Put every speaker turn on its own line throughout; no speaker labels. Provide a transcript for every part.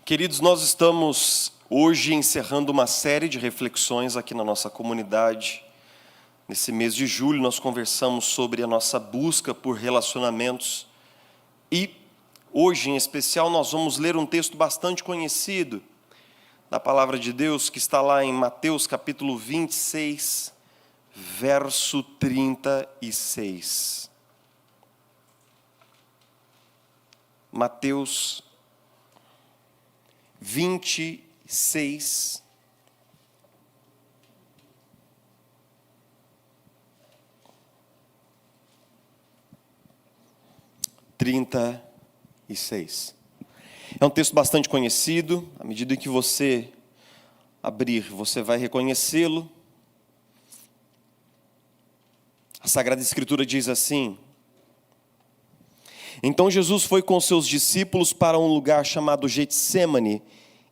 Queridos, nós estamos hoje encerrando uma série de reflexões aqui na nossa comunidade. Nesse mês de julho nós conversamos sobre a nossa busca por relacionamentos e hoje em especial nós vamos ler um texto bastante conhecido da palavra de Deus que está lá em Mateus capítulo 26, verso 36. Mateus 26, É um texto bastante conhecido. À medida que você abrir, você vai reconhecê-lo. A Sagrada Escritura diz assim: Então Jesus foi com seus discípulos para um lugar chamado Getsêmani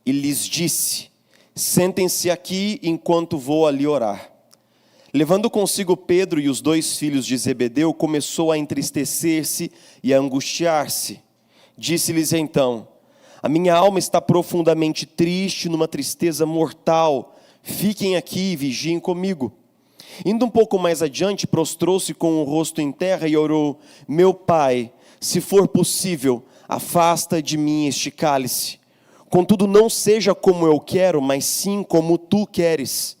e lhes disse: Sentem-se aqui enquanto vou ali orar. Levando consigo Pedro e os 2 filhos de Zebedeu, começou a entristecer-se e a angustiar-se. Disse-lhes então: A minha alma está profundamente triste, numa tristeza mortal. Fiquem aqui e vigiem comigo. Indo um pouco mais adiante, prostrou-se com o rosto em terra e orou: Meu Pai, se for possível, afasta de mim este cálice. Contudo, não seja como eu quero, mas sim como tu queres.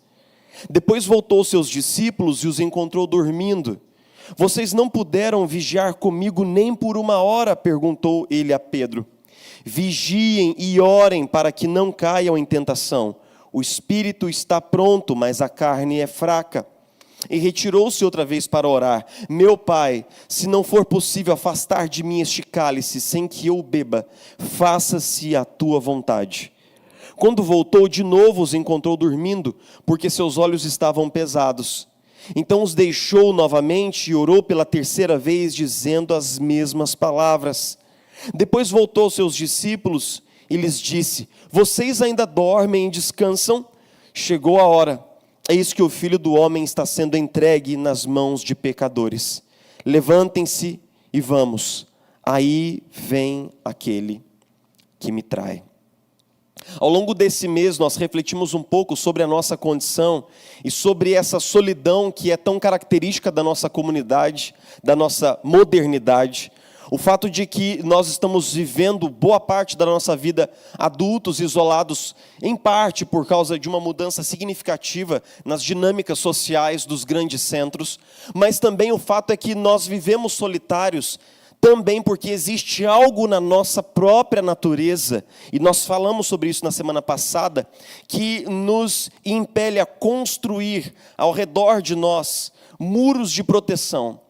Depois voltou aos seus discípulos e os encontrou dormindo. Vocês não puderam vigiar comigo nem por 1 hora? Perguntou ele a Pedro. Vigiem e orem para que não caiam em tentação. O espírito está pronto, mas a carne é fraca. E retirou-se outra vez para orar. Meu Pai, se não for possível afastar de mim este cálice sem que eu beba, faça-se a tua vontade. Quando voltou de novo, os encontrou dormindo, porque seus olhos estavam pesados. Então os deixou novamente e orou pela 3ª vez, dizendo as mesmas palavras. Depois voltou aos seus discípulos e lhes disse: Vocês ainda dormem e descansam? Chegou a hora. Eis que o Filho do Homem está sendo entregue nas mãos de pecadores. Levantem-se e vamos. Aí vem aquele que me trai. Ao longo desse mês nós refletimos um pouco sobre a nossa condição e sobre essa solidão que é tão característica da nossa comunidade, da nossa modernidade. O fato de que nós estamos vivendo boa parte da nossa vida adultos, isolados, em parte por causa de uma mudança significativa nas dinâmicas sociais dos grandes centros, mas também o fato é que nós vivemos solitários, também porque existe algo na nossa própria natureza, e nós falamos sobre isso na semana passada, que nos impele a construir ao redor de nós muros de proteção.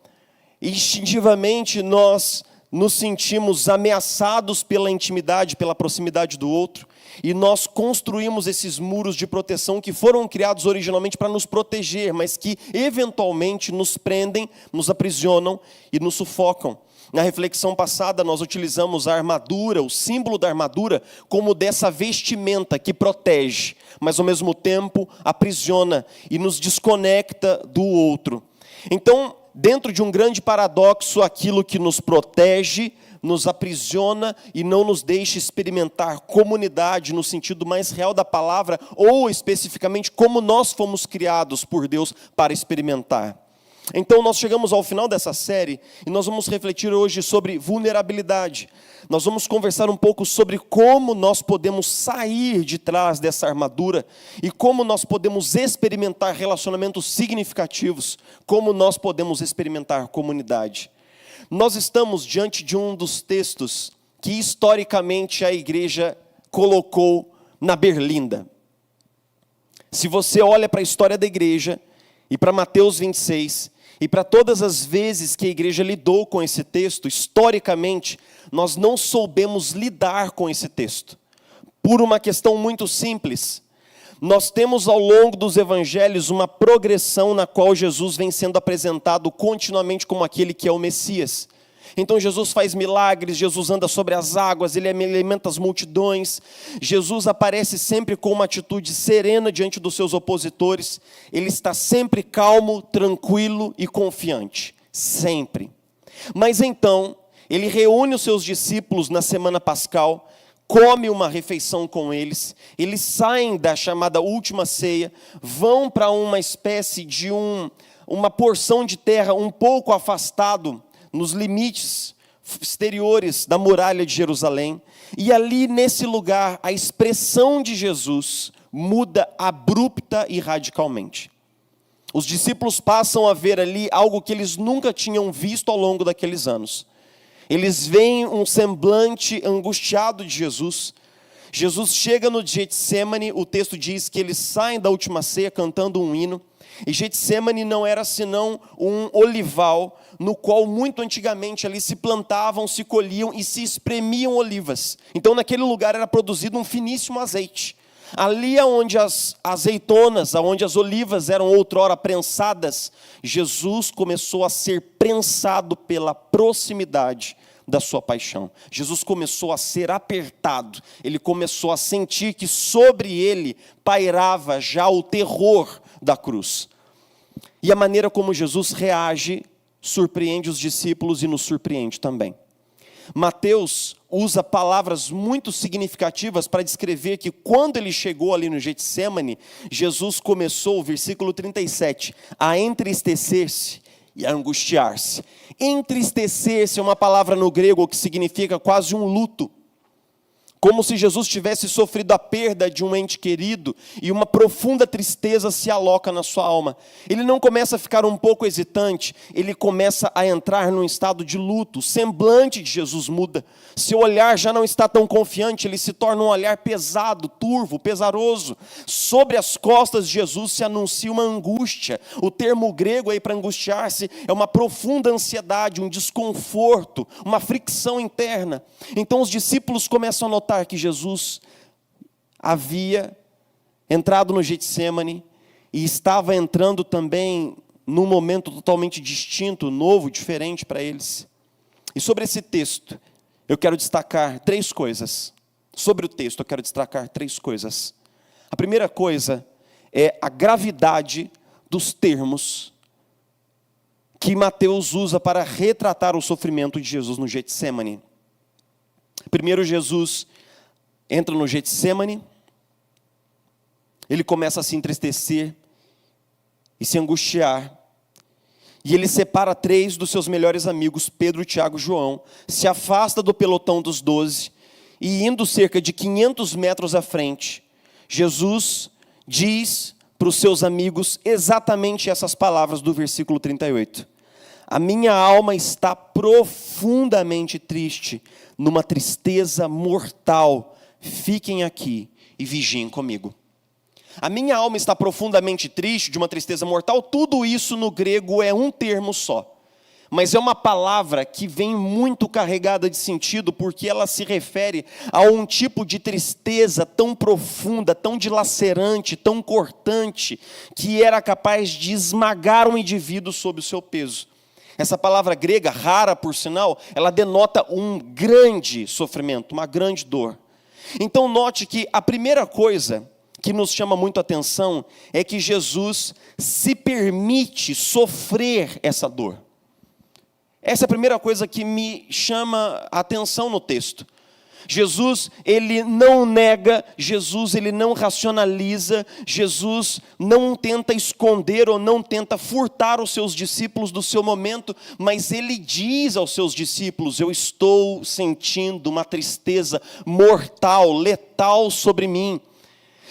Instintivamente nós nos sentimos ameaçados pela intimidade, pela proximidade do outro, e nós construímos esses muros de proteção que foram criados originalmente para nos proteger, mas que eventualmente nos prendem, nos aprisionam e nos sufocam. Na reflexão passada nós utilizamos a armadura, o símbolo da armadura, como dessa vestimenta que protege, mas ao mesmo tempo aprisiona e nos desconecta do outro. Então, dentro de um grande paradoxo, aquilo que nos protege, nos aprisiona e não nos deixa experimentar comunidade no sentido mais real da palavra, ou especificamente como nós fomos criados por Deus para experimentar. Então nós chegamos ao final dessa série e nós vamos refletir hoje sobre vulnerabilidade. Nós vamos conversar um pouco sobre como nós podemos sair de trás dessa armadura e como nós podemos experimentar relacionamentos significativos, como nós podemos experimentar comunidade. Nós estamos diante de um dos textos que historicamente a igreja colocou na berlinda. Se você olha para a história da igreja e para Mateus 26, e para todas as vezes que a igreja lidou com esse texto, historicamente, nós não soubemos lidar com esse texto. Por uma questão muito simples. Nós temos ao longo dos evangelhos uma progressão na qual Jesus vem sendo apresentado continuamente como aquele que é o Messias. Então Jesus faz milagres, Jesus anda sobre as águas, ele alimenta as multidões. Jesus aparece sempre com uma atitude serena diante dos seus opositores. Ele está sempre calmo, tranquilo e confiante. Sempre. Mas então, ele reúne os seus discípulos na semana pascal, come uma refeição com eles, eles saem da chamada última ceia, vão para uma espécie de uma porção de terra um pouco afastado, nos limites exteriores da muralha de Jerusalém, e ali nesse lugar a expressão de Jesus muda abrupta e radicalmente. Os discípulos passam a ver ali algo que eles nunca tinham visto ao longo daqueles anos. Eles veem um semblante angustiado de Jesus. Jesus chega no Getsemane, o texto diz que eles saem da última ceia cantando um hino. E Getsemane não era senão um olival, no qual muito antigamente ali se plantavam, se colhiam e se espremiam olivas. Então naquele lugar era produzido um finíssimo azeite. Ali onde as azeitonas, onde as olivas eram outrora prensadas, Jesus começou a ser prensado pela proximidade da sua paixão. Jesus começou a ser apertado, ele começou a sentir que sobre ele pairava já o terror da cruz. E a maneira como Jesus reage surpreende os discípulos e nos surpreende também. Mateus usa palavras muito significativas para descrever que quando ele chegou ali no Getsemane, Jesus começou, versículo 37, a entristecer-se e a angustiar-se. Entristecer-se é uma palavra no grego que significa quase um luto. Como se Jesus tivesse sofrido a perda de um ente querido e uma profunda tristeza se aloca na sua alma. Ele não começa a ficar um pouco hesitante, ele começa a entrar num estado de luto. O semblante de Jesus muda. Seu olhar já não está tão confiante, ele se torna um olhar pesado, turvo, pesaroso. Sobre as costas de Jesus se anuncia uma angústia. O termo grego aí para angustiar-se é uma profunda ansiedade, um desconforto, uma fricção interna. Então os discípulos começam a notar que Jesus havia entrado no Getsemane e estava entrando também num momento totalmente distinto, novo, diferente para eles. E sobre esse texto, eu quero destacar três coisas. Sobre o texto, eu quero destacar três coisas. A primeira coisa é a gravidade dos termos que Mateus usa para retratar o sofrimento de Jesus no Getsemane. Primeiro, Jesus entra no Getsemane, ele começa a se entristecer e se angustiar, e ele separa 3 dos seus melhores amigos, Pedro, Tiago e João, se afasta do pelotão dos 12, e indo cerca de 500 metros à frente, Jesus diz para os seus amigos exatamente essas palavras do versículo 38. A minha alma está profundamente triste, numa tristeza mortal. Fiquem aqui e vigiem comigo. A minha alma está profundamente triste, de uma tristeza mortal. Tudo isso no grego é um termo só. Mas é uma palavra que vem muito carregada de sentido, porque ela se refere a um tipo de tristeza tão profunda, tão dilacerante, tão cortante, que era capaz de esmagar um indivíduo sob o seu peso. Essa palavra grega, rara por sinal, ela denota um grande sofrimento, uma grande dor. Então note que a primeira coisa que nos chama muito a atenção é que Jesus se permite sofrer essa dor. Essa é a primeira coisa que me chama a atenção no texto. Jesus, ele não nega, Jesus, ele não racionaliza, Jesus não tenta esconder ou não tenta furtar os seus discípulos do seu momento, mas ele diz aos seus discípulos: eu estou sentindo uma tristeza mortal, letal sobre mim.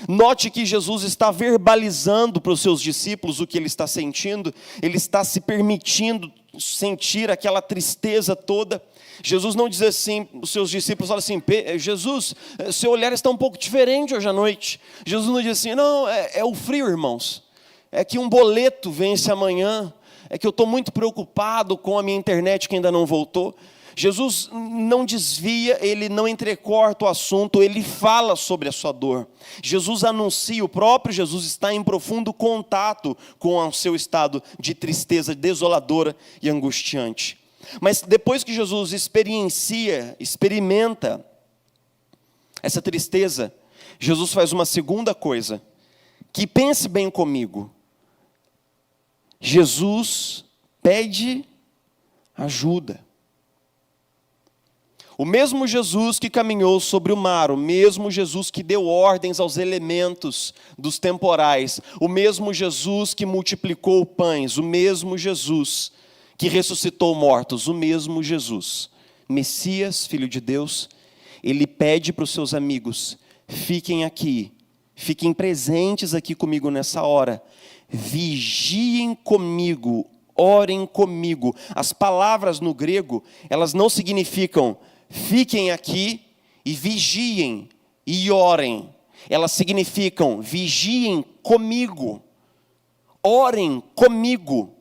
Note que Jesus está verbalizando para os seus discípulos o que ele está sentindo, ele está se permitindo sentir aquela tristeza toda. Jesus não diz assim, os seus discípulos falam assim: Jesus, seu olhar está um pouco diferente hoje à noite. Jesus não diz assim: não, é o frio, irmãos. É que um boleto vence amanhã. É que eu estou muito preocupado com a minha internet que ainda não voltou. Jesus não desvia, ele não entrecorta o assunto, ele fala sobre a sua dor. Jesus anuncia, o próprio Jesus está em profundo contato com o seu estado de tristeza desoladora e angustiante. Mas depois que Jesus experimenta essa tristeza, Jesus faz uma segunda coisa, que pense bem comigo. Jesus pede ajuda. O mesmo Jesus que caminhou sobre o mar, o mesmo Jesus que deu ordens aos elementos dos temporais, o mesmo Jesus que multiplicou pães, o mesmo Jesus que ressuscitou mortos, o mesmo Jesus, Messias, Filho de Deus, ele pede para os seus amigos: fiquem aqui, fiquem presentes aqui comigo nessa hora, vigiem comigo, orem comigo. As palavras no grego, elas não significam fiquem aqui e vigiem e orem. Elas significam vigiem comigo, orem comigo.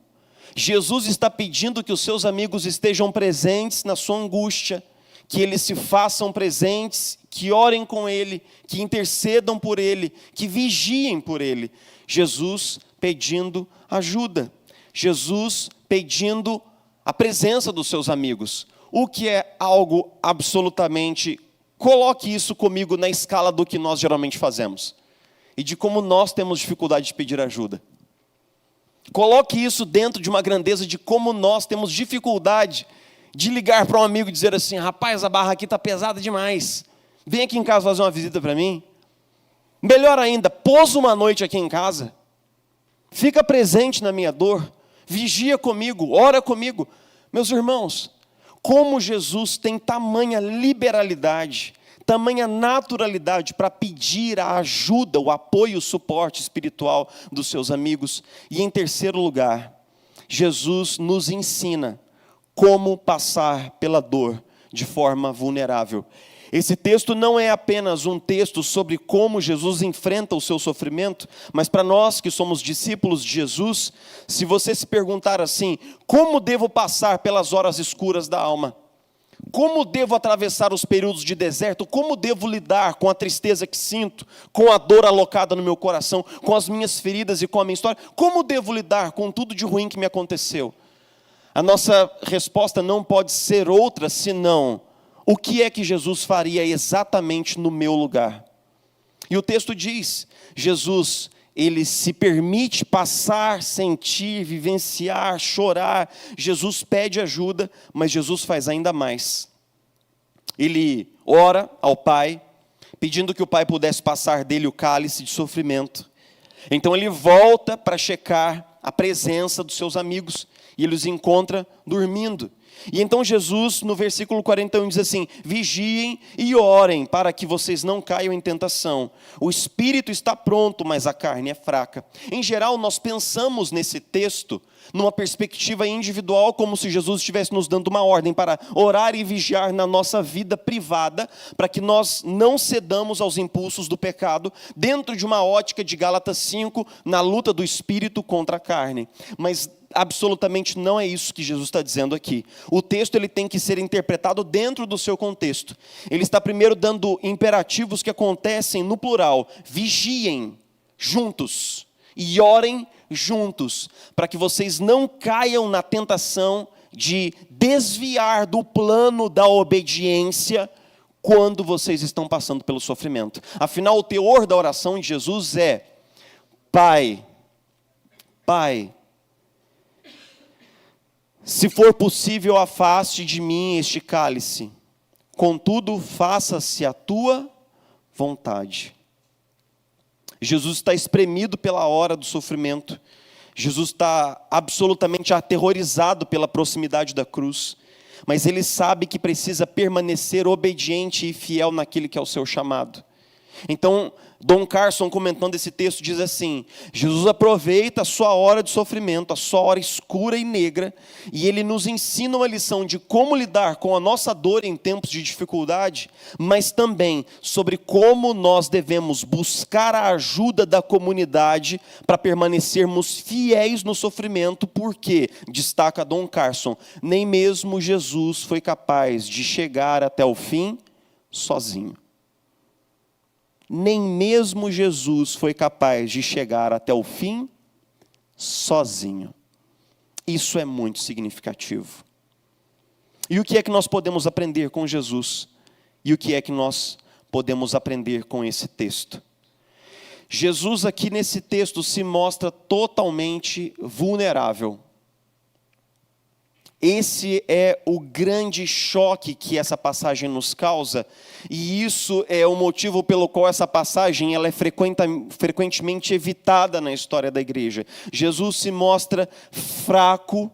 Jesus está pedindo que os seus amigos estejam presentes na sua angústia, que eles se façam presentes, que orem com ele, que intercedam por ele, que vigiem por ele. Jesus pedindo ajuda, Jesus pedindo a presença dos seus amigos, o que é algo absolutamente, coloque isso comigo na escala do que nós geralmente fazemos, e de como nós temos dificuldade de pedir ajuda. Coloque isso dentro de uma grandeza de como nós temos dificuldade de ligar para um amigo e dizer assim: rapaz, a barra aqui está pesada demais, vem aqui em casa fazer uma visita para mim. Melhor ainda, pousa uma noite aqui em casa, fica presente na minha dor, vigia comigo, ora comigo. Meus irmãos, como Jesus tem tamanha liberalidade, tamanha naturalidade para pedir a ajuda, o apoio, o suporte espiritual dos seus amigos. E em terceiro lugar, Jesus nos ensina como passar pela dor de forma vulnerável. Esse texto não é apenas um texto sobre como Jesus enfrenta o seu sofrimento, mas para nós que somos discípulos de Jesus, se você se perguntar assim: como devo passar pelas horas escuras da alma? Como devo atravessar os períodos de deserto? Como devo lidar com a tristeza que sinto, com a dor alocada no meu coração, com as minhas feridas e com a minha história? Como devo lidar com tudo de ruim que me aconteceu? A nossa resposta não pode ser outra senão: o que é que Jesus faria exatamente no meu lugar? E o texto diz, Jesus, ele se permite passar, sentir, vivenciar, chorar. Jesus pede ajuda, mas Jesus faz ainda mais. Ele ora ao Pai, pedindo que o Pai pudesse passar dele o cálice de sofrimento. Então ele volta para checar a presença dos seus amigos, e ele os encontra dormindo. E então Jesus, no versículo 41, diz assim: vigiem e orem para que vocês não caiam em tentação. O espírito está pronto, mas a carne é fraca. Em geral, nós pensamos nesse texto numa perspectiva individual, como se Jesus estivesse nos dando uma ordem para orar e vigiar na nossa vida privada, para que nós não cedamos aos impulsos do pecado, dentro de uma ótica de Gálatas 5, na luta do espírito contra a carne. Mas absolutamente não é isso que Jesus está dizendo aqui. O texto ele tem que ser interpretado dentro do seu contexto. Ele está primeiro dando imperativos que acontecem no plural: vigiem juntos e orem juntos, para que vocês não caiam na tentação de desviar do plano da obediência quando vocês estão passando pelo sofrimento. Afinal, o teor da oração de Jesus é: Pai, se for possível, afaste de mim este cálice, contudo, faça-se a tua vontade. Jesus está espremido pela hora do sofrimento. Jesus está absolutamente aterrorizado pela proximidade da cruz. Mas ele sabe que precisa permanecer obediente e fiel naquele que é o seu chamado. Então, Don Carson, comentando esse texto, diz assim: Jesus aproveita a sua hora de sofrimento, a sua hora escura e negra, e ele nos ensina uma lição de como lidar com a nossa dor em tempos de dificuldade, mas também sobre como nós devemos buscar a ajuda da comunidade para permanecermos fiéis no sofrimento, porque, destaca Don Carson, nem mesmo Jesus foi capaz de chegar até o fim sozinho. Nem mesmo Jesus foi capaz de chegar até o fim sozinho. Isso é muito significativo. E o que é que nós podemos aprender com Jesus? E o que é que nós podemos aprender com esse texto? Jesus aqui nesse texto se mostra totalmente vulnerável. Esse é o grande choque que essa passagem nos causa, e isso é o motivo pelo qual essa passagem ela é frequentemente evitada na história da igreja. Jesus se mostra fraco,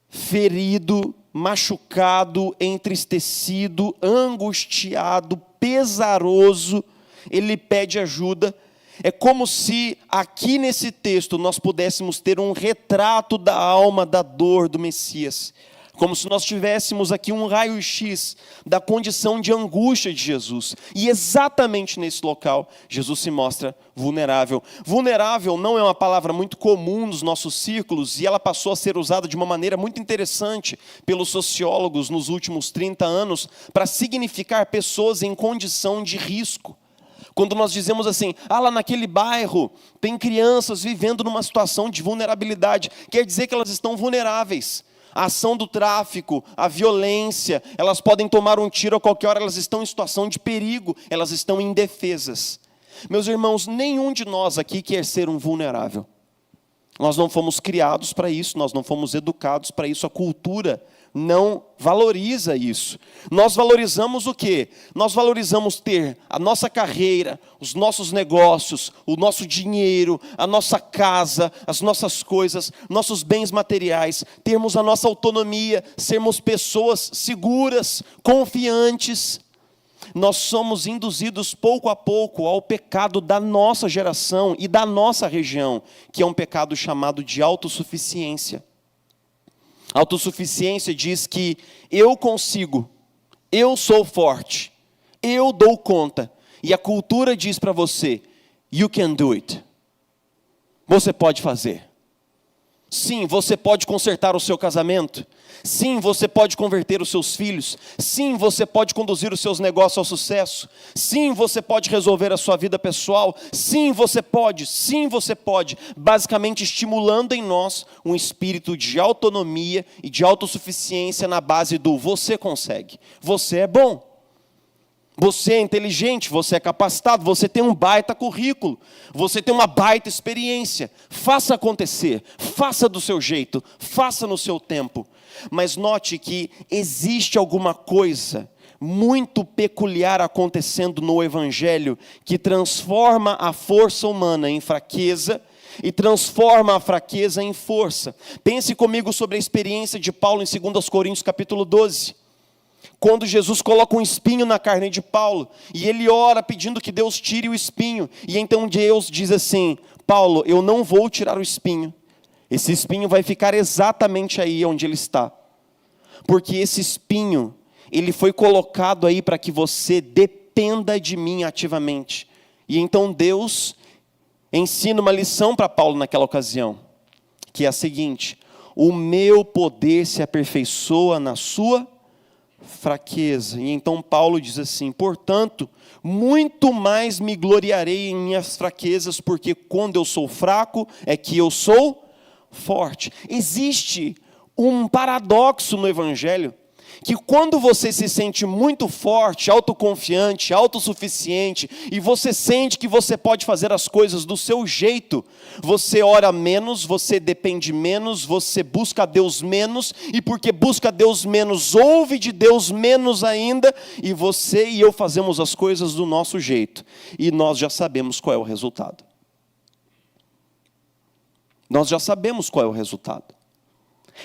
ferido, machucado, entristecido, angustiado, pesaroso. Ele pede ajuda. É como se aqui nesse texto nós pudéssemos ter um retrato da alma, da dor do Messias. Como se nós tivéssemos aqui um raio-x da condição de angústia de Jesus. E exatamente nesse local, Jesus se mostra vulnerável. Vulnerável não é uma palavra muito comum nos nossos círculos, e ela passou a ser usada de uma maneira muito interessante pelos sociólogos nos últimos 30 anos, para significar pessoas em condição de risco. Quando nós dizemos assim, lá naquele bairro tem crianças vivendo numa situação de vulnerabilidade, quer dizer que elas estão vulneráveis. A ação do tráfico, a violência, elas podem tomar um tiro a qualquer hora, elas estão em situação de perigo, elas estão indefesas. Meus irmãos, nenhum de nós aqui quer ser um vulnerável. Nós não fomos criados para isso, nós não fomos educados para isso, a cultura não valoriza isso. Nós valorizamos o quê? Nós valorizamos ter a nossa carreira, os nossos negócios, o nosso dinheiro, a nossa casa, as nossas coisas, nossos bens materiais, termos a nossa autonomia, sermos pessoas seguras, confiantes. Nós somos induzidos pouco a pouco ao pecado da nossa geração e da nossa região, que é um pecado chamado de autossuficiência. Autossuficiência diz que eu consigo, eu sou forte, eu dou conta. E a cultura diz para você, you can do it. Você pode fazer. Sim, você pode consertar o seu casamento. Sim, você pode converter os seus filhos. Sim, você pode conduzir os seus negócios ao sucesso. Sim, você pode resolver a sua vida pessoal. Sim, você pode. Sim, você pode. Basicamente estimulando em nós um espírito de autonomia e de autossuficiência na base do você consegue. Você é bom. Você é inteligente, você é capacitado, você tem um baita currículo, você tem uma baita experiência. Faça acontecer, faça do seu jeito, faça no seu tempo. Mas note que existe alguma coisa muito peculiar acontecendo no Evangelho que transforma a força humana em fraqueza e transforma a fraqueza em força. Pense comigo sobre a experiência de Paulo em 2 Coríntios capítulo 12. Quando Jesus coloca um espinho na carne de Paulo, e ele ora pedindo que Deus tire o espinho, e então Deus diz assim, Paulo, eu não vou tirar o espinho, esse espinho vai ficar exatamente aí onde ele está, porque esse espinho, ele foi colocado aí para que você dependa de mim ativamente. E então Deus ensina uma lição para Paulo naquela ocasião, que é a seguinte, o meu poder se aperfeiçoa na sua fraqueza. E então Paulo diz assim, portanto, muito mais me gloriarei em minhas fraquezas, porque quando eu sou fraco, é que eu sou forte. Existe um paradoxo no Evangelho, que quando você se sente muito forte, autoconfiante, autossuficiente, e você sente que você pode fazer as coisas do seu jeito, você ora menos, você depende menos, você busca a Deus menos, e porque busca a Deus menos, ouve de Deus menos ainda, e você e eu fazemos as coisas do nosso jeito, e nós já sabemos qual é o resultado. Nós já sabemos qual é o resultado.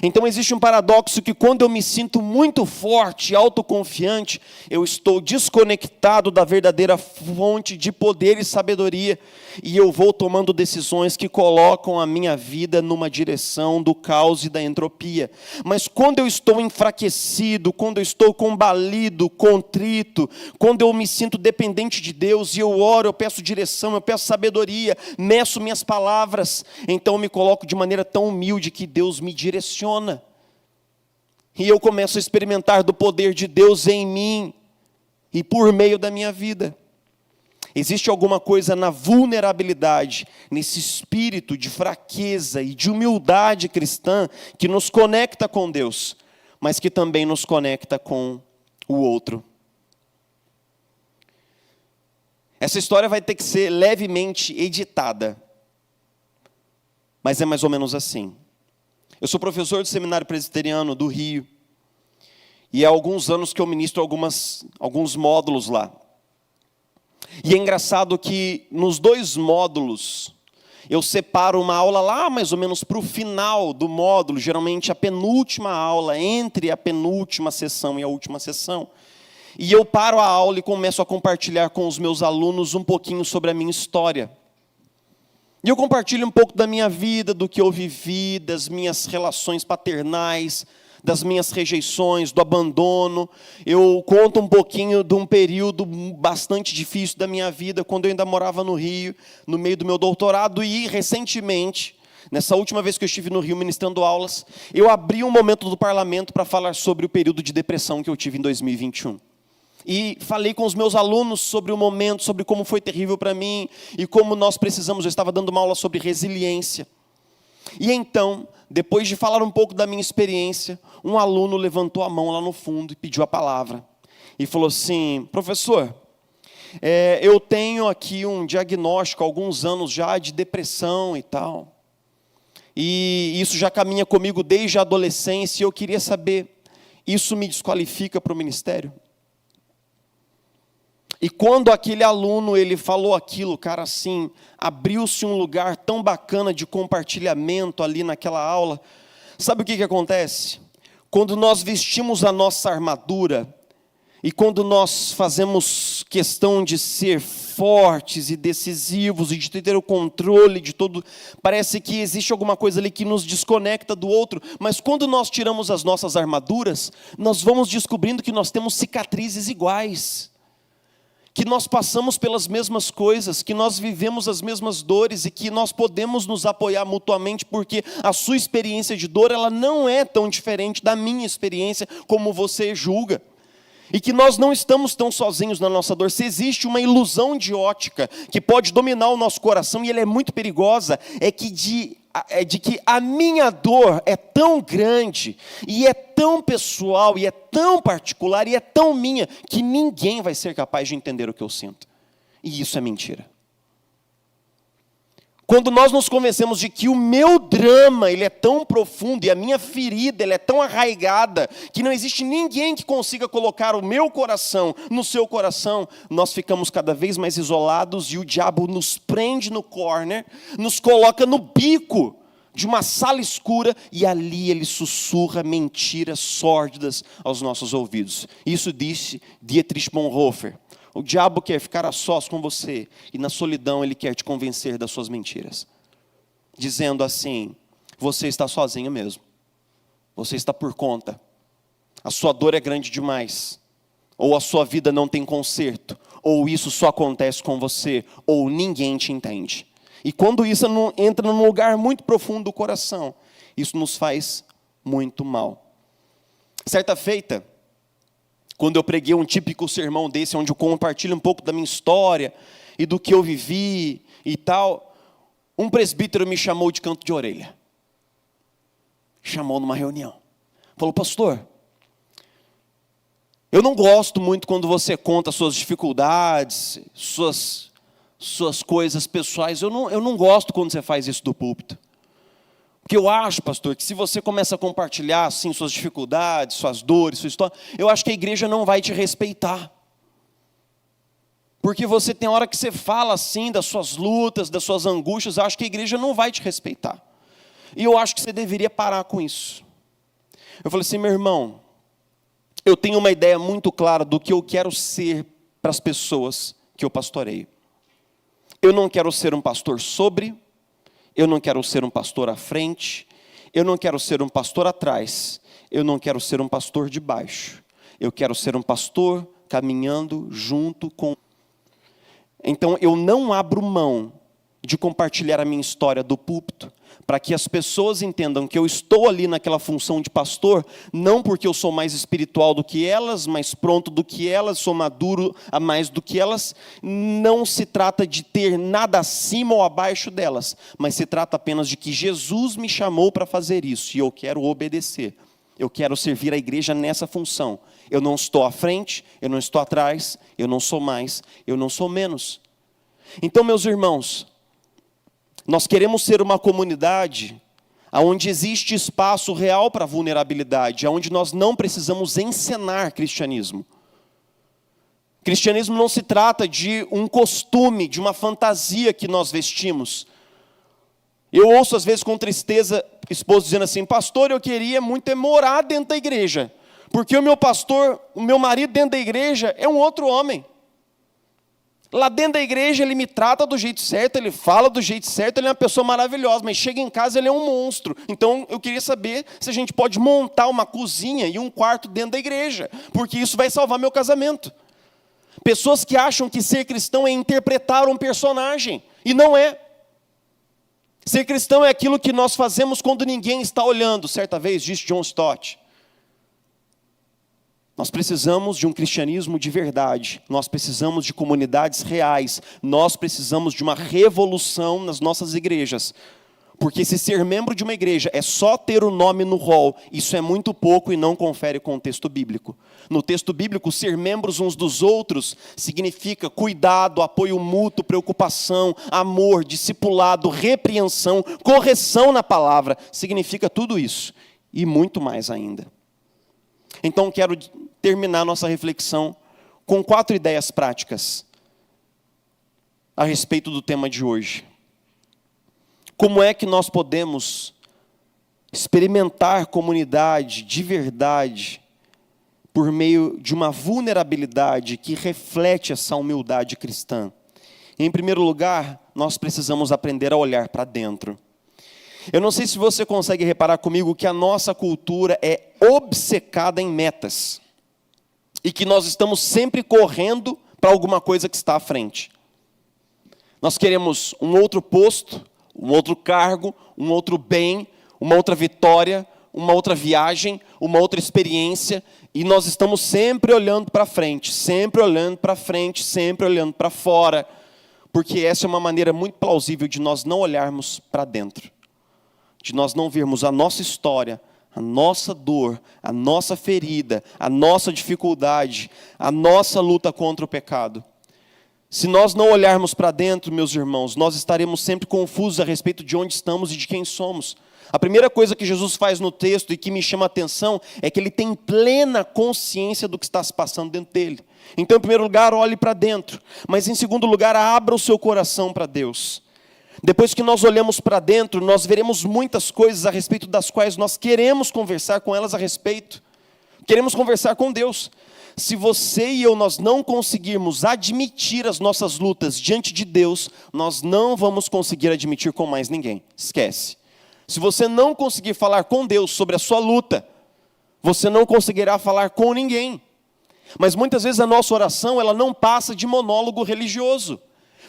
Então existe um paradoxo que quando eu me sinto muito forte, autoconfiante, eu estou desconectado da verdadeira fonte de poder e sabedoria, e eu vou tomando decisões que colocam a minha vida numa direção do caos e da entropia. Mas quando eu estou enfraquecido, quando eu estou combalido, contrito, quando eu me sinto dependente de Deus, e eu oro, eu peço direção, eu peço sabedoria, meço minhas palavras, então eu me coloco de maneira tão humilde que Deus me direciona. E eu começo a experimentar do poder de Deus em mim e por meio da minha vida. Existe alguma coisa na vulnerabilidade, nesse espírito de fraqueza e de humildade cristã que nos conecta com Deus, mas que também nos conecta com o outro. Essa história vai ter que ser levemente editada, mas é mais ou menos assim. Eu sou professor do Seminário Presbiteriano do Rio. E há alguns anos que eu ministro alguns módulos lá. E é engraçado que nos 2 módulos, eu separo uma aula lá mais ou menos para o final do módulo, geralmente a penúltima aula, entre a penúltima sessão e a última sessão. E eu paro a aula e começo a compartilhar com os meus alunos um pouquinho sobre a minha história. E eu compartilho um pouco da minha vida, do que eu vivi, das minhas relações paternais, das minhas rejeições, do abandono. Eu conto um pouquinho de um período bastante difícil da minha vida, quando eu ainda morava no Rio, no meio do meu doutorado. E, recentemente, nessa última vez que eu estive no Rio ministrando aulas, eu abri um momento do parlamento para falar sobre o período de depressão que eu tive em 2021. E falei com os meus alunos sobre o momento, sobre como foi terrível para mim, e como nós precisamos, eu estava dando uma aula sobre resiliência. E então, depois de falar um pouco da minha experiência, um aluno levantou a mão lá no fundo e pediu a palavra. E falou assim: professor, eu tenho aqui um diagnóstico há alguns anos já de depressão e tal. E isso já caminha comigo desde a adolescência, e eu queria saber, isso me desqualifica para o ministério? E quando aquele aluno, ele falou aquilo, cara, assim, abriu-se um lugar tão bacana de compartilhamento ali naquela aula. Sabe o que acontece? Quando nós vestimos a nossa armadura, e quando nós fazemos questão de ser fortes e decisivos, e de ter o controle de tudo, parece que existe alguma coisa ali que nos desconecta do outro, mas quando nós tiramos as nossas armaduras, nós vamos descobrindo que nós temos cicatrizes iguais, que nós passamos pelas mesmas coisas, que nós vivemos as mesmas dores e que nós podemos nos apoiar mutuamente, porque a sua experiência de dor, ela não é tão diferente da minha experiência como você julga. E que nós não estamos tão sozinhos na nossa dor. Se existe uma ilusão de ótica que pode dominar o nosso coração, e ela é muito perigosa, é de que a minha dor é tão grande, e é tão pessoal, e é tão particular, e é tão minha, que ninguém vai ser capaz de entender o que eu sinto. E isso é mentira. Quando nós nos convencemos de que o meu drama, ele é tão profundo, e a minha ferida, ela é tão arraigada, que não existe ninguém que consiga colocar o meu coração no seu coração, nós ficamos cada vez mais isolados, e o diabo nos prende no corner, nos coloca no bico de uma sala escura, e ali ele sussurra mentiras sórdidas aos nossos ouvidos. Isso disse Dietrich Bonhoeffer. O diabo quer ficar a sós com você, e na solidão ele quer te convencer das suas mentiras. Dizendo assim: você está sozinho mesmo. Você está por conta. A sua dor é grande demais. Ou a sua vida não tem conserto. Ou isso só acontece com você. Ou ninguém te entende. E quando isso entra num lugar muito profundo do coração, isso nos faz muito mal. Certa feita, quando eu preguei um típico sermão desse, onde eu compartilho um pouco da minha história e do que eu vivi e tal, um presbítero me chamou de canto de orelha. Chamou numa reunião. Falou: pastor, eu não gosto muito quando você conta suas dificuldades, suas coisas pessoais. Eu não gosto quando você faz isso do púlpito. Porque eu acho, pastor, que se você começa a compartilhar assim suas dificuldades, suas dores, sua história, eu acho que a igreja não vai te respeitar. Porque você tem hora que você fala assim das suas lutas, das suas angústias, eu acho que a igreja não vai te respeitar. E eu acho que você deveria parar com isso. Eu falei assim: meu irmão, eu tenho uma ideia muito clara do que eu quero ser para as pessoas que eu pastoreio. Eu não quero ser um pastor sobre, eu não quero ser um pastor à frente, eu não quero ser um pastor atrás, eu não quero ser um pastor de baixo. Eu quero ser um pastor caminhando junto com... Então eu não abro mão de compartilhar a minha história do púlpito, para que as pessoas entendam que eu estou ali naquela função de pastor, não porque eu sou mais espiritual do que elas, mais pronto do que elas, sou maduro a mais do que elas. Não se trata de ter nada acima ou abaixo delas, mas se trata apenas de que Jesus me chamou para fazer isso, e eu quero obedecer. Eu quero servir a igreja nessa função. Eu não estou à frente, eu não estou atrás, eu não sou mais, eu não sou menos. Então, meus irmãos, nós queremos ser uma comunidade onde existe espaço real para vulnerabilidade, onde nós não precisamos encenar cristianismo. Cristianismo não se trata de um costume, de uma fantasia que nós vestimos. Eu ouço às vezes com tristeza esposo dizendo assim: pastor, eu queria muito morar dentro da igreja, porque o meu pastor, o meu marido dentro da igreja é um outro homem. Lá dentro da igreja ele me trata do jeito certo, ele fala do jeito certo, ele é uma pessoa maravilhosa, mas chega em casa ele é um monstro. Então eu queria saber se a gente pode montar uma cozinha e um quarto dentro da igreja, porque isso vai salvar meu casamento. Pessoas que acham que ser cristão é interpretar um personagem, e não é. Ser cristão é aquilo que nós fazemos quando ninguém está olhando. Certa vez disse John Stott: nós precisamos de um cristianismo de verdade, nós precisamos de comunidades reais, nós precisamos de uma revolução nas nossas igrejas. Porque se ser membro de uma igreja é só ter o nome no rol, isso é muito pouco e não confere contexto bíblico. No texto bíblico, ser membros uns dos outros significa cuidado, apoio mútuo, preocupação, amor, discipulado, repreensão, correção na palavra. Significa tudo isso e muito mais ainda. Então quero terminar nossa reflexão com 4 ideias práticas a respeito do tema de hoje. Como é que nós podemos experimentar comunidade de verdade por meio de uma vulnerabilidade que reflete essa humildade cristã? Em primeiro lugar, nós precisamos aprender a olhar para dentro. Eu não sei se você consegue reparar comigo que a nossa cultura é obcecada em metas e que nós estamos sempre correndo para alguma coisa que está à frente. Nós queremos um outro posto, um outro cargo, um outro bem, uma outra vitória, uma outra viagem, uma outra experiência, e nós estamos sempre olhando para frente, sempre olhando para frente, sempre olhando para fora, porque essa é uma maneira muito plausível de nós não olharmos para dentro, de nós não vermos a nossa história, a nossa dor, a nossa ferida, a nossa dificuldade, a nossa luta contra o pecado. Se nós não olharmos para dentro, meus irmãos, nós estaremos sempre confusos a respeito de onde estamos e de quem somos. A primeira coisa que Jesus faz no texto e que me chama a atenção é que ele tem plena consciência do que está se passando dentro dele. Então, em primeiro lugar, olhe para dentro. Mas, em segundo lugar, abra o seu coração para Deus. Depois que nós olhamos para dentro, nós veremos muitas coisas a respeito das quais nós queremos conversar com elas a respeito. Queremos conversar com Deus. Se você e eu, nós não conseguirmos admitir as nossas lutas diante de Deus, nós não vamos conseguir admitir com mais ninguém. Esquece. Se você não conseguir falar com Deus sobre a sua luta, você não conseguirá falar com ninguém. Mas muitas vezes a nossa oração, ela não passa de monólogo religioso.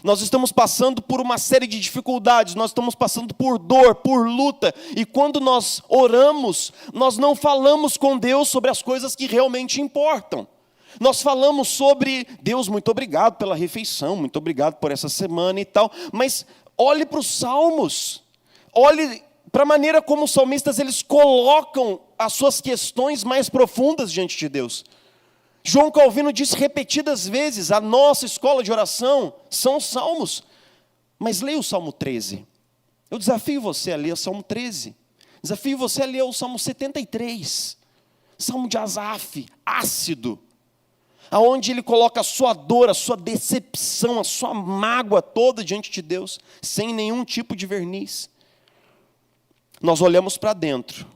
Nós estamos passando por uma série de dificuldades, nós estamos passando por dor, por luta, e quando nós oramos, nós não falamos com Deus sobre as coisas que realmente importam. Nós falamos sobre: Deus, muito obrigado pela refeição, muito obrigado por essa semana e tal, mas olhe para os salmos, olhe para a maneira como os salmistas eles colocam as suas questões mais profundas diante de Deus. João Calvino disse repetidas vezes: a nossa escola de oração são os salmos. Mas leia o Salmo 13. Eu desafio você a ler o Salmo 13. Desafio você a ler o Salmo 73. Salmo de Asaf, ácido. Aonde ele coloca a sua dor, a sua decepção, a sua mágoa toda diante de Deus, sem nenhum tipo de verniz. Nós olhamos para dentro,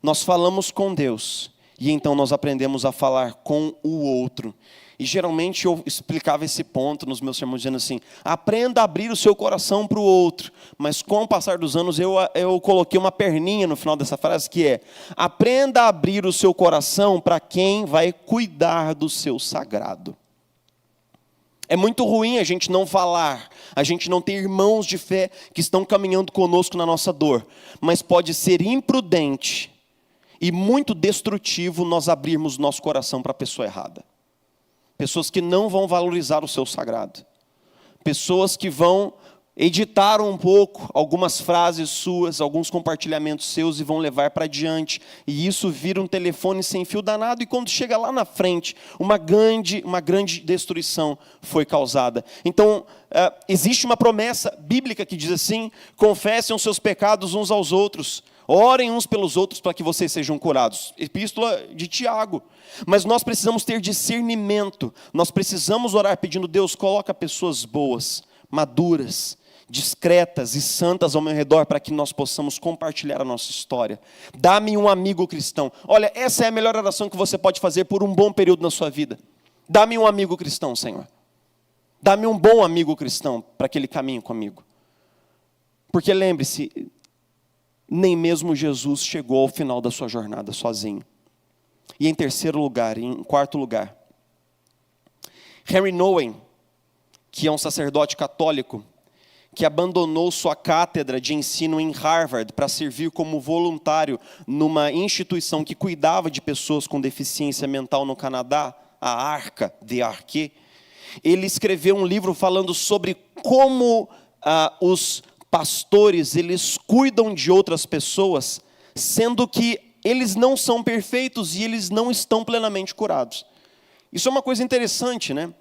nós falamos com Deus, e então nós aprendemos a falar com o outro. E geralmente eu explicava esse ponto nos meus sermões, dizendo assim: aprenda a abrir o seu coração para o outro. Mas com o passar dos anos eu coloquei uma perninha no final dessa frase, que é: aprenda a abrir o seu coração para quem vai cuidar do seu sagrado. É muito ruim a gente não falar, a gente não ter irmãos de fé que estão caminhando conosco na nossa dor. Mas pode ser imprudente e muito destrutivo nós abrirmos nosso coração para a pessoa errada. Pessoas que não vão valorizar o seu sagrado. Pessoas que vão editar um pouco algumas frases suas, alguns compartilhamentos seus e vão levar para diante. E isso vira um telefone sem fio danado, e quando chega lá na frente, uma grande destruição foi causada. Então, existe uma promessa bíblica que diz assim: confessem os seus pecados uns aos outros, Orem uns pelos outros para que vocês sejam curados. Epístola de Tiago. Mas nós precisamos ter discernimento. Nós precisamos orar pedindo: Deus, coloca pessoas boas, maduras, discretas e santas ao meu redor para que nós possamos compartilhar a nossa história. Dá-me um amigo cristão. Olha, essa é a melhor oração que você pode fazer por um bom período na sua vida. Dá-me um amigo cristão, Senhor. Dá-me um bom amigo cristão para que ele caminhe comigo. Porque lembre-se, nem mesmo Jesus chegou ao final da sua jornada sozinho. E em terceiro lugar, em quarto lugar, Henry Nouwen, que é um sacerdote católico, que abandonou sua cátedra de ensino em Harvard para servir como voluntário numa instituição que cuidava de pessoas com deficiência mental no Canadá, a ARCA, de Arque. Ele escreveu um livro falando sobre como os pastores, eles cuidam de outras pessoas, sendo que eles não são perfeitos e eles não estão plenamente curados. Isso é uma coisa interessante, né?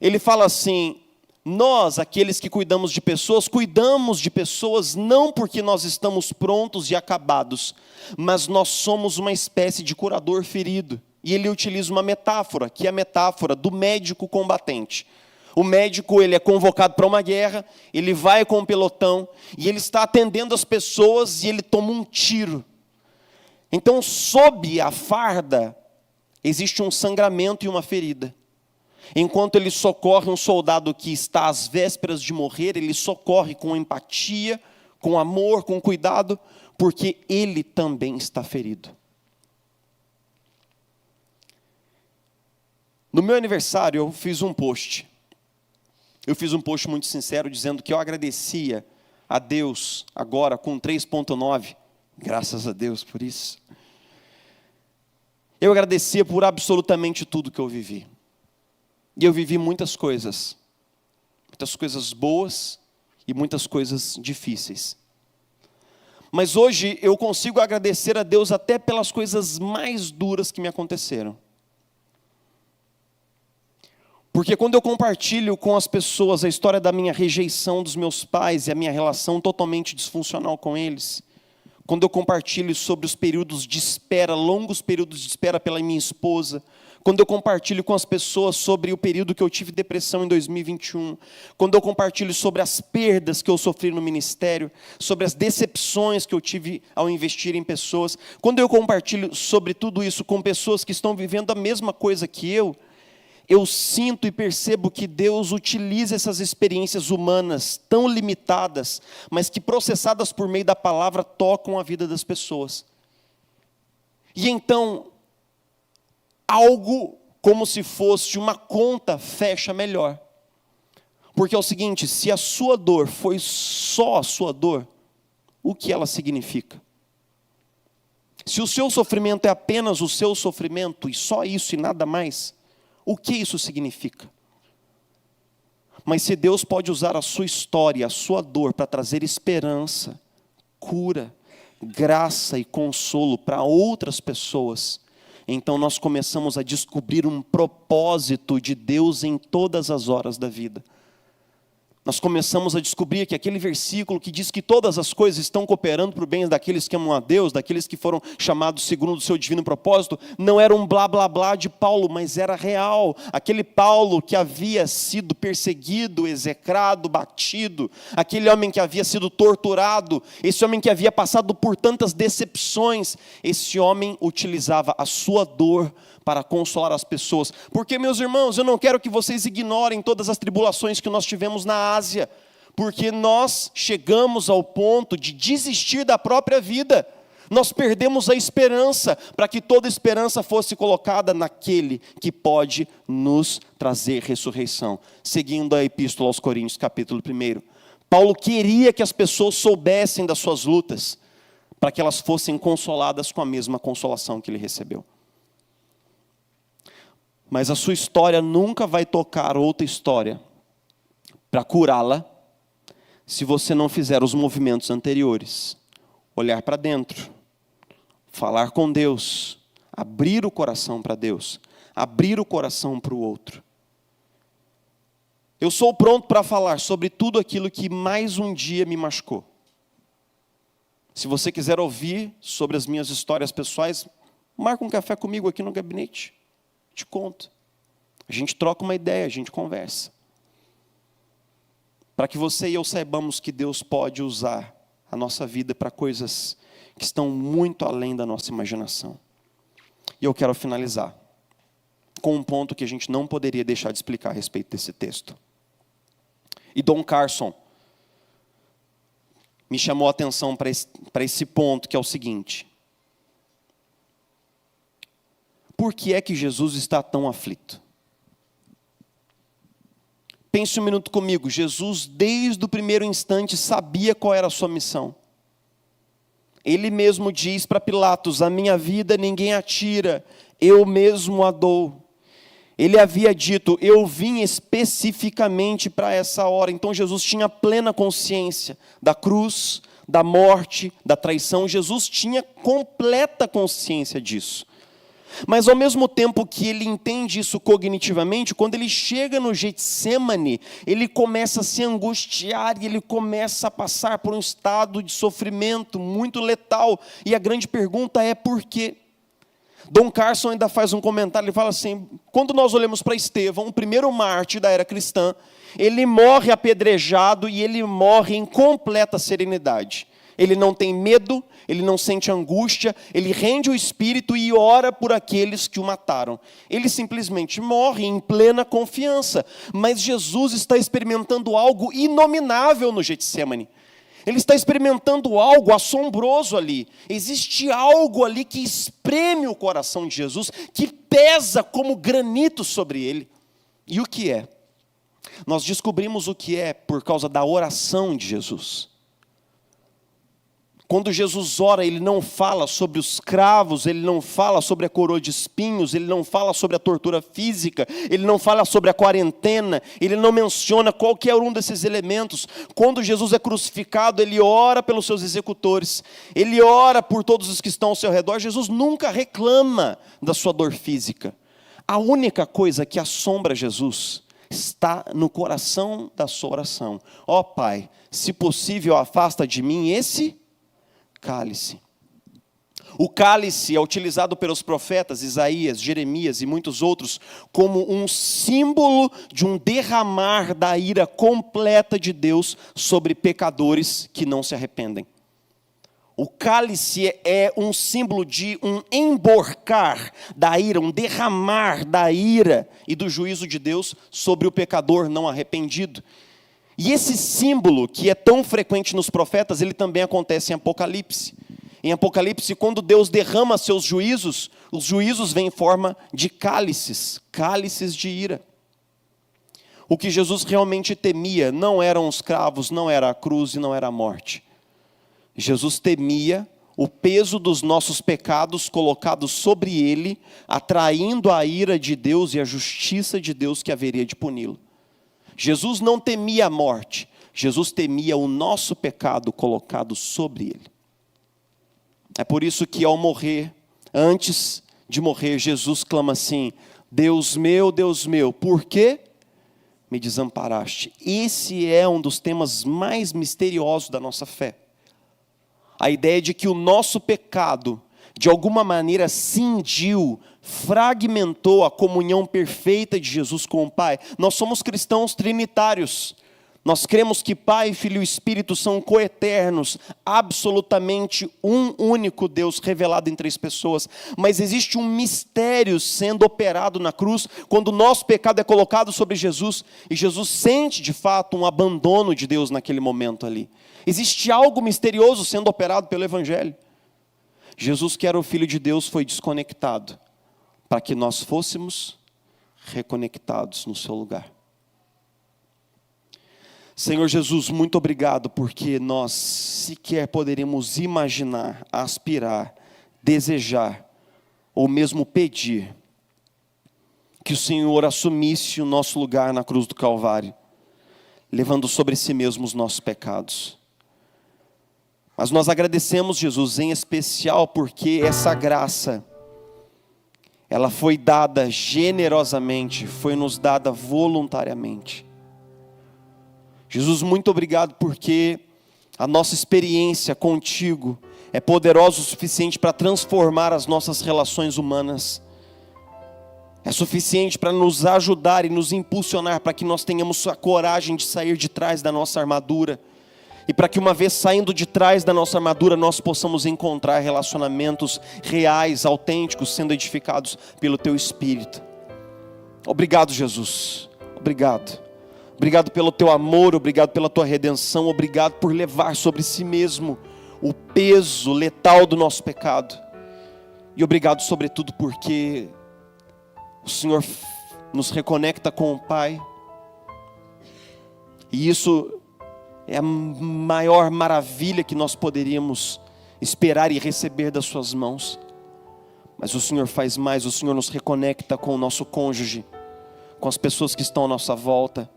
Ele fala assim: nós, aqueles que cuidamos de pessoas não porque nós estamos prontos e acabados, mas nós somos uma espécie de curador ferido. E ele utiliza uma metáfora, que é a metáfora do médico combatente. O médico, ele é convocado para uma guerra, ele vai com um pelotão, e ele está atendendo as pessoas e ele toma um tiro. Então, sob a farda, existe um sangramento e uma ferida. Enquanto ele socorre um soldado que está às vésperas de morrer, ele socorre com empatia, com amor, com cuidado, porque ele também está ferido. No meu aniversário, eu fiz um post. Eu fiz um post muito sincero, dizendo que eu agradecia a Deus, agora com 3.9, graças a Deus por isso. Eu agradecia por absolutamente tudo que eu vivi. E eu vivi muitas coisas boas e muitas coisas difíceis. Mas hoje eu consigo agradecer a Deus até pelas coisas mais duras que me aconteceram. Porque quando eu compartilho com as pessoas a história da minha rejeição dos meus pais e a minha relação totalmente disfuncional com eles, quando eu compartilho sobre os períodos de espera, longos períodos de espera pela minha esposa, quando eu compartilho com as pessoas sobre o período que eu tive depressão em 2021, quando eu compartilho sobre as perdas que eu sofri no ministério, sobre as decepções que eu tive ao investir em pessoas, quando eu compartilho sobre tudo isso com pessoas que estão vivendo a mesma coisa que eu sinto e percebo que Deus utiliza essas experiências humanas tão limitadas, mas que processadas por meio da palavra tocam a vida das pessoas. E então, algo como se fosse uma conta fecha melhor. Porque é o seguinte: se a sua dor foi só a sua dor, o que ela significa? Se o seu sofrimento é apenas o seu sofrimento, e só isso e nada mais, o que isso significa? Mas se Deus pode usar a sua história, a sua dor, para trazer esperança, cura, graça e consolo para outras pessoas, então nós começamos a descobrir um propósito de Deus em todas as horas da vida. Nós começamos a descobrir que aquele versículo que diz que todas as coisas estão cooperando para o bem daqueles que amam a Deus, daqueles que foram chamados segundo o seu divino propósito, não era um blá blá blá de Paulo, mas era real. Aquele Paulo que havia sido perseguido, execrado, batido, aquele homem que havia sido torturado, esse homem que havia passado por tantas decepções, esse homem utilizava a sua dor para consolar as pessoas. Porque, meus irmãos, eu não quero que vocês ignorem todas as tribulações que nós tivemos na Ásia, porque nós chegamos ao ponto de desistir da própria vida. Nós perdemos a esperança, para que toda esperança fosse colocada naquele que pode nos trazer ressurreição. Seguindo a Epístola aos Coríntios, capítulo 1. Paulo queria que as pessoas soubessem das suas lutas, para que elas fossem consoladas com a mesma consolação que ele recebeu. Mas a sua história nunca vai tocar outra história para curá-la, se você não fizer os movimentos anteriores. Olhar para dentro, falar com Deus, abrir o coração para Deus, abrir o coração para o outro. Eu sou pronto para falar sobre tudo aquilo que mais um dia me machucou. Se você quiser ouvir sobre as minhas histórias pessoais, marca um café comigo aqui no gabinete. Te conto. A gente troca uma ideia, a gente conversa. Para que você e eu saibamos que Deus pode usar a nossa vida para coisas que estão muito além da nossa imaginação. E eu quero finalizar com um ponto que a gente não poderia deixar de explicar a respeito desse texto. E Don Carson me chamou a atenção para esse ponto, que é o seguinte: por que é que Jesus está tão aflito? Pense um minuto comigo. Jesus, desde o primeiro instante, sabia qual era a sua missão. Ele mesmo diz para Pilatos: a minha vida ninguém a tira, eu mesmo a dou. Ele havia dito: eu vim especificamente para essa hora. Então Jesus tinha plena consciência da cruz, da morte, da traição. Jesus tinha completa consciência disso. Mas ao mesmo tempo que ele entende isso cognitivamente, quando ele chega no Getsemane, ele começa a se angustiar e ele começa a passar por um estado de sofrimento muito letal. E a grande pergunta é: por quê? Don Carson ainda faz um comentário, ele fala assim: quando nós olhamos para Estevão, o primeiro mártir da era cristã, ele morre apedrejado e ele morre em completa serenidade. Ele não tem medo, ele não sente angústia, ele rende o espírito e ora por aqueles que o mataram. Ele simplesmente morre em plena confiança. Mas Jesus está experimentando algo inominável no Getsemane. Ele está experimentando algo assombroso ali. Existe algo ali que espreme o coração de Jesus, que pesa como granito sobre ele. E o que é? Nós descobrimos o que é por causa da oração de Jesus. Quando Jesus ora, ele não fala sobre os cravos, ele não fala sobre a coroa de espinhos, ele não fala sobre a tortura física, ele não fala sobre a quarentena, ele não menciona qualquer um desses elementos. Quando Jesus é crucificado, ele ora pelos seus executores, ele ora por todos os que estão ao seu redor. Jesus nunca reclama da sua dor física. A única coisa que assombra Jesus está no coração da sua oração. Ó Pai, se possível, afasta de mim esse cálice. O cálice é utilizado pelos profetas Isaías, Jeremias e muitos outros como um símbolo de um derramar da ira completa de Deus sobre pecadores que não se arrependem. O cálice é um símbolo de um emborcar da ira, um derramar da ira e do juízo de Deus sobre o pecador não arrependido. E esse símbolo, que é tão frequente nos profetas, ele também acontece em Apocalipse. Em Apocalipse, quando Deus derrama seus juízos, os juízos vêm em forma de cálices, cálices de ira. O que Jesus realmente temia não eram os cravos, não era a cruz e não era a morte. Jesus temia o peso dos nossos pecados colocados sobre ele, atraindo a ira de Deus e a justiça de Deus que haveria de puni-lo. Jesus não temia a morte, Jesus temia o nosso pecado colocado sobre ele. É por isso que ao morrer, antes de morrer, Jesus clama assim: Deus meu, por que me desamparaste? Esse é um dos temas mais misteriosos da nossa fé. A ideia de que o nosso pecado, de alguma maneira, cindiu, fragmentou a comunhão perfeita de Jesus com o Pai. Nós somos cristãos trinitários. Nós cremos que Pai, Filho e Espírito são coeternos, absolutamente um único Deus revelado em três pessoas. Mas existe um mistério sendo operado na cruz, quando o nosso pecado é colocado sobre Jesus, e Jesus sente de fato um abandono de Deus naquele momento ali. Existe algo misterioso sendo operado pelo Evangelho. Jesus, que era o Filho de Deus, foi desconectado, para que nós fôssemos reconectados no seu lugar. Senhor Jesus, muito obrigado, porque nós sequer poderíamos imaginar, aspirar, desejar, ou mesmo pedir, que o Senhor assumisse o nosso lugar na cruz do Calvário, levando sobre si mesmo os nossos pecados. Mas nós agradecemos, Jesus, em especial porque essa graça, ela foi dada generosamente, foi nos dada voluntariamente. Jesus, muito obrigado porque A nossa experiência contigo é poderosa o suficiente para transformar as nossas relações humanas. É suficiente para nos ajudar e nos impulsionar para que nós tenhamos a coragem de sair de trás da nossa armadura. E para que uma vez saindo de trás da nossa armadura, nós possamos encontrar relacionamentos reais, autênticos, sendo edificados pelo Teu Espírito. Obrigado, Jesus. Obrigado. Obrigado pelo Teu amor, obrigado pela Tua redenção, obrigado por levar sobre si mesmo o peso letal do nosso pecado. E obrigado sobretudo porque o Senhor nos reconecta com o Pai. E isso é a maior maravilha que nós poderíamos esperar e receber das suas mãos. Mas o Senhor faz mais, o Senhor nos reconecta com o nosso cônjuge, com as pessoas que estão à nossa volta.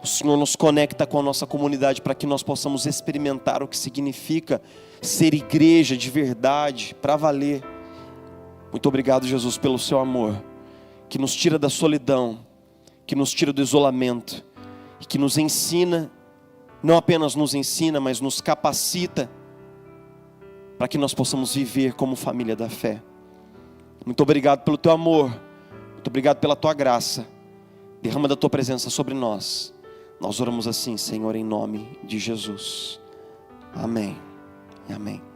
O Senhor nos conecta com a nossa comunidade para que nós possamos experimentar o que significa ser igreja de verdade, para valer. Muito obrigado, Jesus, pelo seu amor, que nos tira da solidão, que nos tira do isolamento, e que nos ensina, não apenas nos ensina, mas nos capacita, para que nós possamos viver como família da fé. Muito obrigado pelo teu amor, muito obrigado pela tua graça, derrama da tua presença sobre nós. Nós oramos assim, Senhor, em nome de Jesus. Amém e amém.